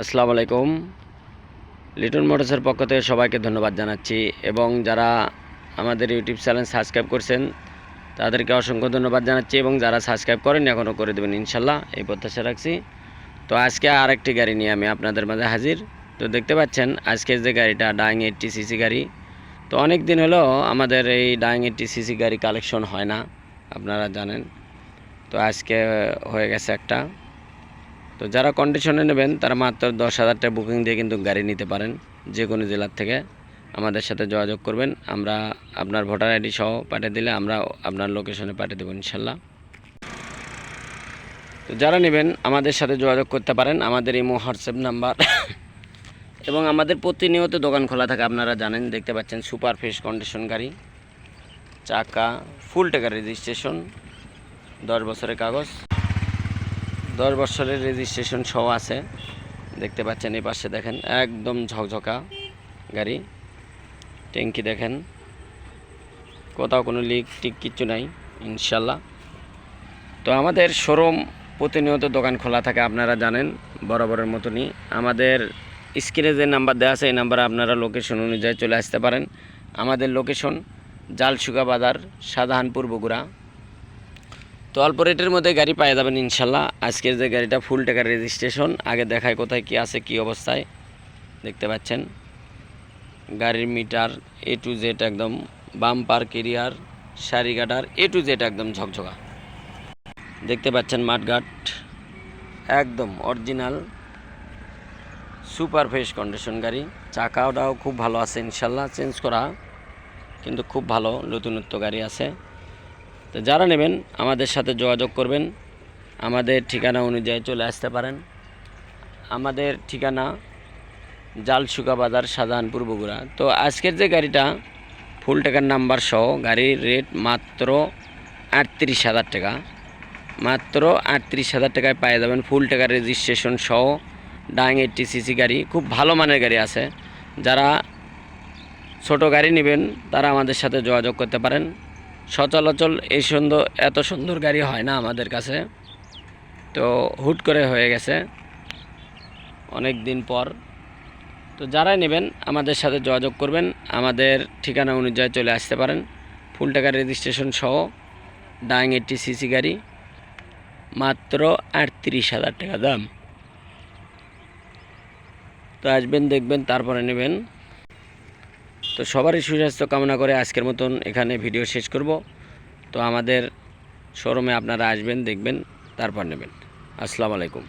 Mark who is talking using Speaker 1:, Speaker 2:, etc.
Speaker 1: আসসালামু আলাইকুম। লিটন মোটরসের পক্ষ থেকে সবাইকে ধন্যবাদ জানাচ্ছি এবং যারা আমাদের ইউটিউব চ্যানেল সাবস্ক্রাইব করছেন তাদেরকে অসংখ্য ধন্যবাদ জানাচ্ছি এবং যারা সাবস্ক্রাইব করেননি এখনও করে দেবেন ইনশাল্লাহ, এই প্রত্যাশা রাখছি। তো আজকে আরেকটি গাড়ি নিয়ে আমি আপনাদের মাঝে হাজির। তো দেখতে পাচ্ছেন আজকের যে গাড়িটা ডাইং 80 সিসি গাড়ি। তো অনেক দিন হলো আমাদের এই ডাইং 80 সিসি গাড়ি কালেকশন হয় না, আপনারা জানেন। তো আজকে হয়ে গেছে একটা। তো যারা কন্ডিশনে নেবেন তারা মাত্র 10,000 টাকা বুকিং দিয়ে কিন্তু গাড়ি নিতে পারেন। যে কোনো জেলার থেকে আমাদের সাথে যোগাযোগ করবেন, আমরা আপনার ভোটার আইডি সহ পাঠিয়ে দিলে আমরা আপনার লোকেশনে পাঠিয়ে দেবো ইনশাল্লাহ। তো যারা নেবেন আমাদের সাথে যোগাযোগ করতে পারেন, আমাদের ইমো হোয়াটসঅ্যাপ নাম্বার এবং আমাদের প্রতিনিয়ত দোকান খোলা থাকে, আপনারা জানেন। দেখতে পাচ্ছেন সুপার ফ্রেশ কন্ডিশন গাড়ি, চাকা ফুল টাকা রেজিস্ট্রেশন, 10 বছরের কাগজ, 10 বছরের রেজিস্ট্রেশন সহ আছে। দেখতে পাচ্ছেন এই পাশে দেখেন একদম ঝকঝকা গাড়ি, ট্যাঙ্কি দেখেন, কোথাও কোনো লিক টিক কিচ্ছু নাই ইনশাল্লাহ। তো আমাদের শোরুম প্রতিনিয়ত দোকান খোলা থাকে, আপনারা জানেন বরাবরের মতনই। আমাদের স্ক্রিনে যে নাম্বার দেওয়া আছে এই নাম্বারে আপনারা লোকেশন অনুযায়ী চলে আসতে পারেন। আমাদের লোকেশন জালসুকা বাজার, শাহজাহানপুর, বগুড়া। তো অল্প রেটের মধ্যে গাড়ি পেয়ে যাবেন ইনশাল্লাহ। আজকের যে গাড়িটা ফুল টাকার রেজিস্ট্রেশন, আগে দেখায় কোথায় কি আছে কি অবস্থায়। দেখতে পাচ্ছেন গাড়ির মিটার A to Z একদম, বাম্পার, কেরিয়ার, সারি গার্ডার A to Z একদম ঝকঝকা। দেখতে পাচ্ছেন মাঠঘাট একদম অরিজিনাল সুপার ফ্রেশ কন্ডিশন গাড়ি। চাকাটাও খুব ভালো আছে ইনশাল্লাহ, চেঞ্জ করা কিন্তু খুব ভালো নতুনত্ব গাড়ি আছে। তো যারা নেবেন আমাদের সাথে যোগাযোগ করবেন, আমাদের ঠিকানা অনুযায়ী চলে আসতে পারেন। আমাদের ঠিকানা জালসুকা বাজার, শাহজাহানপুর, বগুড়া। তো আজকের যে গাড়িটা ফুল টাকার নাম্বার সহ, গাড়ির রেট মাত্র 38,000 টাকা, মাত্র 38,000 টাকায় পেয়ে যাবেন ফুল টাকার রেজিস্ট্রেশন সহ ডাইং 80 সিসি গাড়ি। খুব ভালো মানের গাড়ি আছে। যারা ছোট গাড়ি নেবেন তারা আমাদের সাথে যোগাযোগ করতে পারেন। সচরাচর এত সুন্দর গাড়ি হয় না আমাদের কাছে, তো হুট করে হয়ে গেছে অনেক দিন পর। তো যারাই নেবেন আমাদের সাথে যোগাযোগ করবেন, আমাদের ঠিকানা অনুযায়ী চলে আসতে পারেন। ফুল টাকার রেজিস্ট্রেশন সহ ডাইং 80 সিসি গাড়ি, মাত্র 38,000 টাকা দাম। তো আসবেন, দেখবেন, তারপরে নেবেন। তো সবারই সুস্বাস্থ্য কামনা করে আজকের মতন এখানে ভিডিও শেষ করব। তো আমাদের শোরুমে আপনারা আসবেন, দেখবেন, তারপর নেবেন। আসসালামু আলাইকুম।